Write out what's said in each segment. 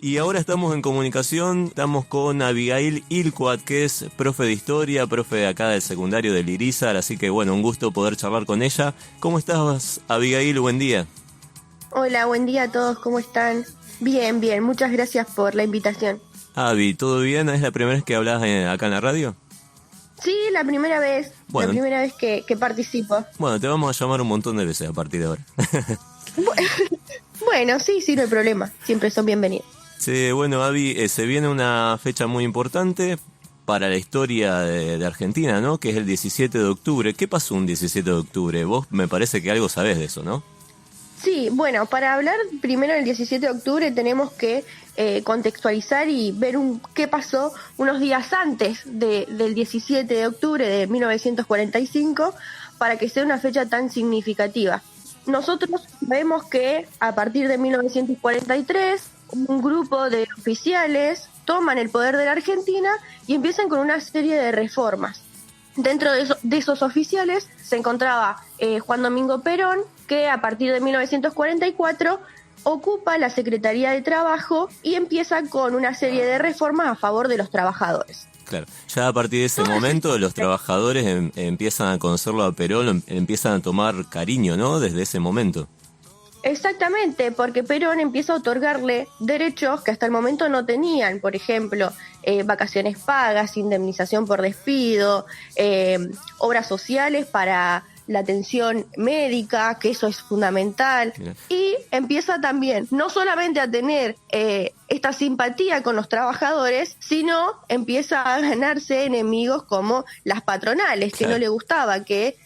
Y ahora estamos en comunicación, estamos con Abigail Ilcuat, que es profe de historia, profe de acá del secundario del Irizar, así que bueno, un gusto poder charlar con ella. ¿Cómo estás, Abigail? Buen día. Hola, buen día a todos, ¿cómo están? Bien, bien, muchas gracias por la invitación. Avi, ¿todo bien? ¿Es la primera vez que hablas acá en la radio? Sí, la primera vez, Bueno. que participo. Bueno, te vamos a llamar un montón de veces a partir de ahora. Bueno, sí, no hay problema, siempre son bienvenidos. Sí, bueno, Avi, se viene una fecha muy importante para la historia de Argentina, ¿no? Que es el 17 de octubre. ¿Qué pasó un 17 de octubre? Vos me parece que algo sabés de eso, ¿no? Sí, bueno, para hablar primero del 17 de octubre tenemos que contextualizar y ver qué pasó unos días antes del 17 de octubre de 1945 para que sea una fecha tan significativa. Nosotros vemos que a partir de 1943 un grupo de oficiales toman el poder de la Argentina y empiezan con una serie de reformas. Dentro de esos oficiales se encontraba Juan Domingo Perón, que a partir de 1944 ocupa la Secretaría de Trabajo y empieza con una serie de reformas a favor de los trabajadores. Claro, ya a partir de ese momento los trabajadores empiezan a conocerlo a Perón, empiezan a tomar cariño, ¿no? Desde ese momento. Exactamente, porque Perón empieza a otorgarle derechos que hasta el momento no tenían, por ejemplo, vacaciones pagas, indemnización por despido, obras sociales para la atención médica, que eso es fundamental. Mira. Y empieza también no solamente a tener esta simpatía con los trabajadores, sino empieza a ganarse enemigos como las patronales, que no le gustaba que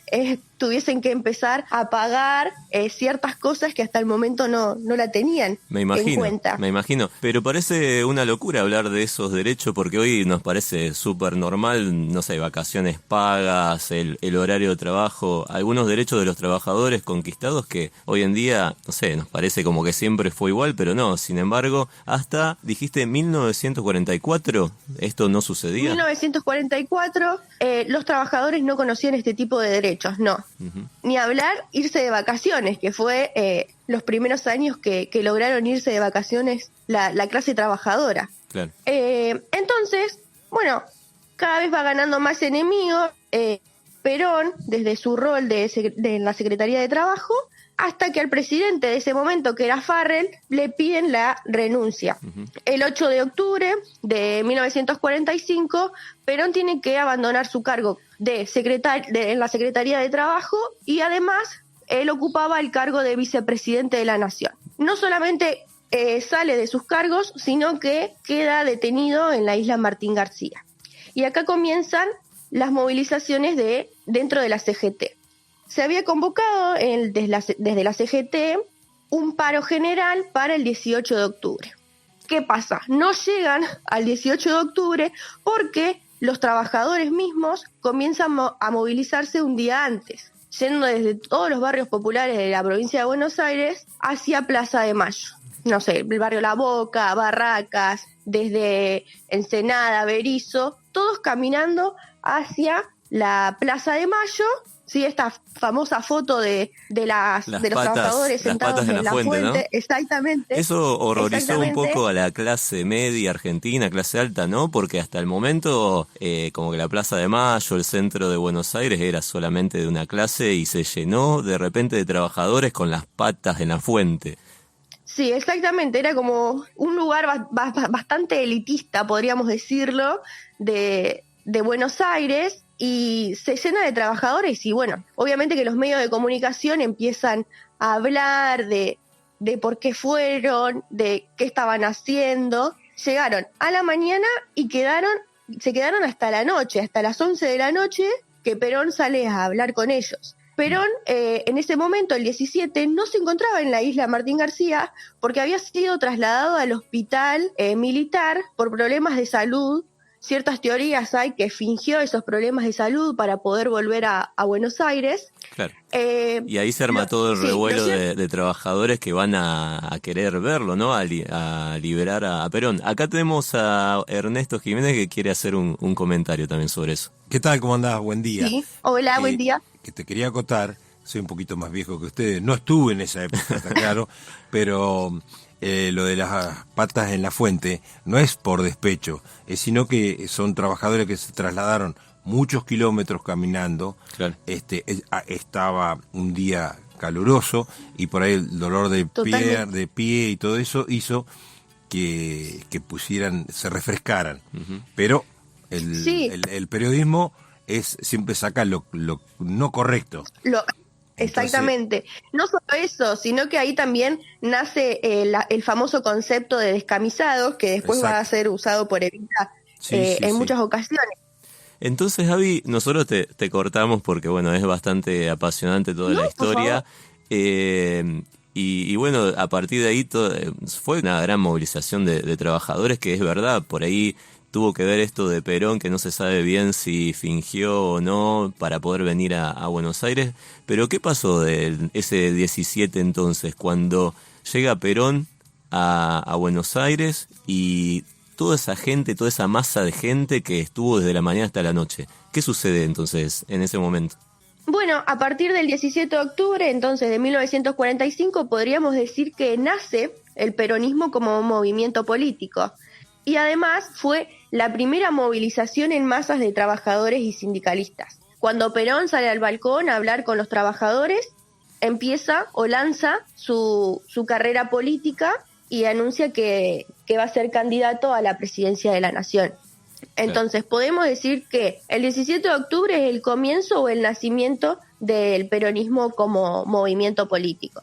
tuviesen que empezar a pagar ciertas cosas que hasta el momento no la tenían en cuenta. Me imagino, pero parece una locura hablar de esos derechos porque hoy nos parece súper normal, no sé, vacaciones pagas, el horario de trabajo, algunos derechos de los trabajadores conquistados que hoy en día, no sé, nos parece como que siempre fue igual, pero no, sin embargo, hasta, dijiste, 1944, ¿esto no sucedía? 1944, los trabajadores no conocían este tipo de derechos. No, ni hablar irse de vacaciones, que fue los primeros años que lograron irse de vacaciones la clase trabajadora. Claro. Entonces, bueno, cada vez va ganando más enemigos, Perón, desde su rol de la Secretaría de Trabajo, hasta que al presidente de ese momento, que era Farrell, le piden la renuncia. El 8 de octubre de 1945, Perón tiene que abandonar su cargo en la Secretaría de Trabajo y además él ocupaba el cargo de vicepresidente de la Nación. No solamente sale de sus cargos, sino que queda detenido en la isla Martín García. Y acá comienzan las movilizaciones dentro de la CGT. Se había convocado desde la CGT un paro general para el 18 de octubre. ¿Qué pasa? No llegan al 18 de octubre porque los trabajadores mismos comienzan a movilizarse un día antes, yendo desde todos los barrios populares de la provincia de Buenos Aires hacia Plaza de Mayo. No sé, el barrio La Boca, Barracas, desde Ensenada, Berizo, todos caminando hacia la Plaza de Mayo. Sí, esta famosa foto de los trabajadores sentados en la fuente, ¿no? Exactamente. Eso horrorizó un poco a la clase media argentina, clase alta, ¿no? Porque hasta el momento, como que la Plaza de Mayo, el centro de Buenos Aires, era solamente de una clase y se llenó de repente de trabajadores con las patas en la fuente. Sí, exactamente. Era como un lugar bastante elitista, podríamos decirlo, de Buenos Aires. Y se llena de trabajadores y bueno, obviamente que los medios de comunicación empiezan a hablar de por qué fueron, de qué estaban haciendo. Llegaron a la mañana y se quedaron hasta la noche, hasta las 11 de la noche, que Perón sale a hablar con ellos. Perón, en ese momento, el 17, no se encontraba en la isla Martín García porque había sido trasladado al hospital militar por problemas de salud. Ciertas teorías hay que fingió esos problemas de salud para poder volver a Buenos Aires. Claro. Y ahí se arma todo el revuelo de trabajadores que van a querer verlo, ¿no? A liberar a Perón. Acá tenemos a Ernesto Jiménez que quiere hacer un comentario también sobre eso. ¿Qué tal? ¿Cómo andás? Buen día. Sí. Hola, buen día. Que te quería acotar, soy un poquito más viejo que ustedes, no estuve en esa época, está claro, pero lo de las patas en la fuente no es por despecho, sino que son trabajadores que se trasladaron muchos kilómetros caminando. Claro. Estaba un día caluroso y por ahí el dolor de pie y todo eso hizo que se refrescaran. Uh-huh. Pero el periodismo siempre saca lo no correcto. Exactamente. No solo eso, sino que ahí también nace el famoso concepto de descamisados, que después va a ser usado por Evita en muchas ocasiones. Entonces, Abby, nosotros te cortamos porque, bueno, es bastante apasionante toda la historia. Y bueno, a partir de ahí fue una gran movilización de trabajadores, que es verdad, por ahí tuvo que ver esto de Perón, que no se sabe bien si fingió o no para poder venir a Buenos Aires. Pero ¿qué pasó de ese 17 entonces, cuando llega Perón a Buenos Aires y toda esa gente, toda esa masa de gente que estuvo desde la mañana hasta la noche? ¿Qué sucede entonces en ese momento? Bueno, a partir del 17 de octubre, entonces, de 1945, podríamos decir que nace el peronismo como movimiento político. Y además fue la primera movilización en masas de trabajadores y sindicalistas. Cuando Perón sale al balcón a hablar con los trabajadores, empieza o lanza su carrera política y anuncia que va a ser candidato a la presidencia de la Nación. Entonces, podemos decir que el 17 de octubre es el comienzo o el nacimiento del peronismo como movimiento político.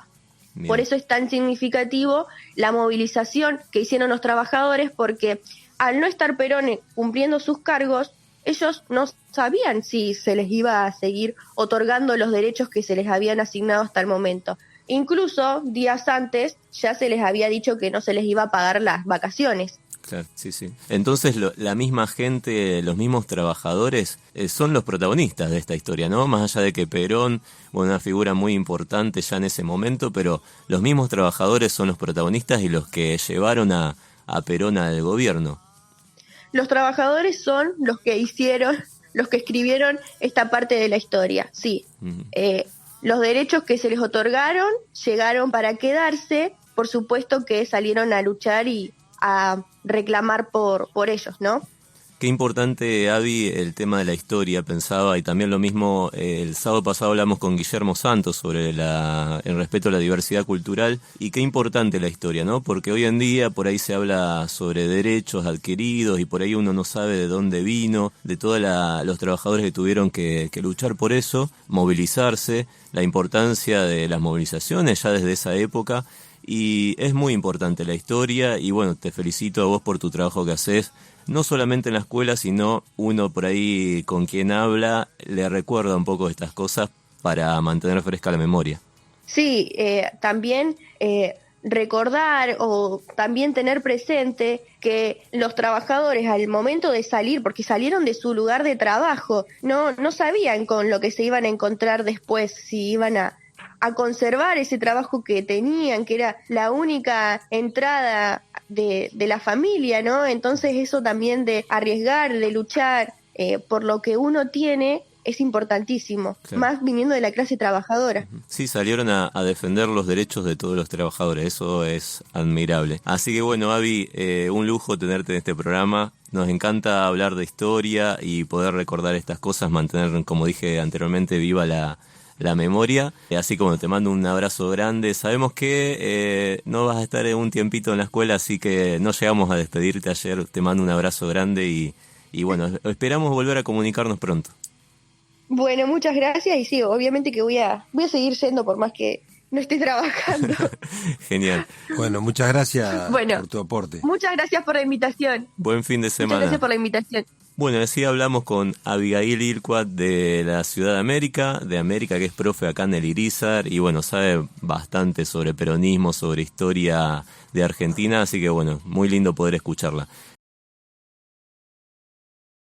Bien. Por eso es tan significativo la movilización que hicieron los trabajadores, porque al no estar Perón cumpliendo sus cargos, ellos no sabían si se les iba a seguir otorgando los derechos que se les habían asignado hasta el momento. Incluso días antes ya se les había dicho que no se les iba a pagar las vacaciones. Claro, sí. Entonces la misma gente, los mismos trabajadores son los protagonistas de esta historia, ¿no? Más allá de que Perón, bueno, una figura muy importante ya en ese momento, pero los mismos trabajadores son los protagonistas y los que llevaron a Perón al gobierno. Los trabajadores son los que escribieron esta parte de la historia, sí. Uh-huh. Los derechos que se les otorgaron llegaron para quedarse, por supuesto que salieron a luchar y a reclamar por ellos, ¿no? Qué importante, Abby, el tema de la historia, pensaba, y también lo mismo, el sábado pasado hablamos con Guillermo Santos sobre el respeto a la diversidad cultural, y qué importante la historia, ¿no? Porque hoy en día por ahí se habla sobre derechos adquiridos y por ahí uno no sabe de dónde vino, de todos los trabajadores que tuvieron que luchar por eso, movilizarse, la importancia de las movilizaciones ya desde esa época. Y es muy importante la historia y bueno, te felicito a vos por tu trabajo que haces, no solamente en la escuela, sino uno por ahí con quien habla le recuerda un poco estas cosas para mantener fresca la memoria. Sí, también recordar o también tener presente que los trabajadores al momento de salir, porque salieron de su lugar de trabajo, no sabían con lo que se iban a encontrar después, si iban a conservar ese trabajo que tenían, que era la única entrada de la familia, ¿no? Entonces eso también de arriesgar, de luchar por lo que uno tiene es importantísimo, claro. Más viniendo de la clase trabajadora. Sí, salieron a defender los derechos de todos los trabajadores, eso es admirable. Así que bueno, Abby, un lujo tenerte en este programa. Nos encanta hablar de historia y poder recordar estas cosas, mantener, como dije anteriormente, viva la memoria, así como te mando un abrazo grande. Sabemos que no vas a estar un tiempito en la escuela, así que no llegamos a despedirte ayer, te mando un abrazo grande y bueno, esperamos volver a comunicarnos pronto. Bueno, muchas gracias y sí, obviamente que voy a seguir yendo por más que no esté trabajando. Genial. Bueno, muchas gracias por tu aporte. Muchas gracias por la invitación. Buen fin de semana. Muchas gracias por la invitación. Bueno, así hablamos con Abigail Ilcuat de la Ciudad de América, que es profe acá en el Irizar, y bueno, sabe bastante sobre peronismo, sobre historia de Argentina, así que bueno, muy lindo poder escucharla.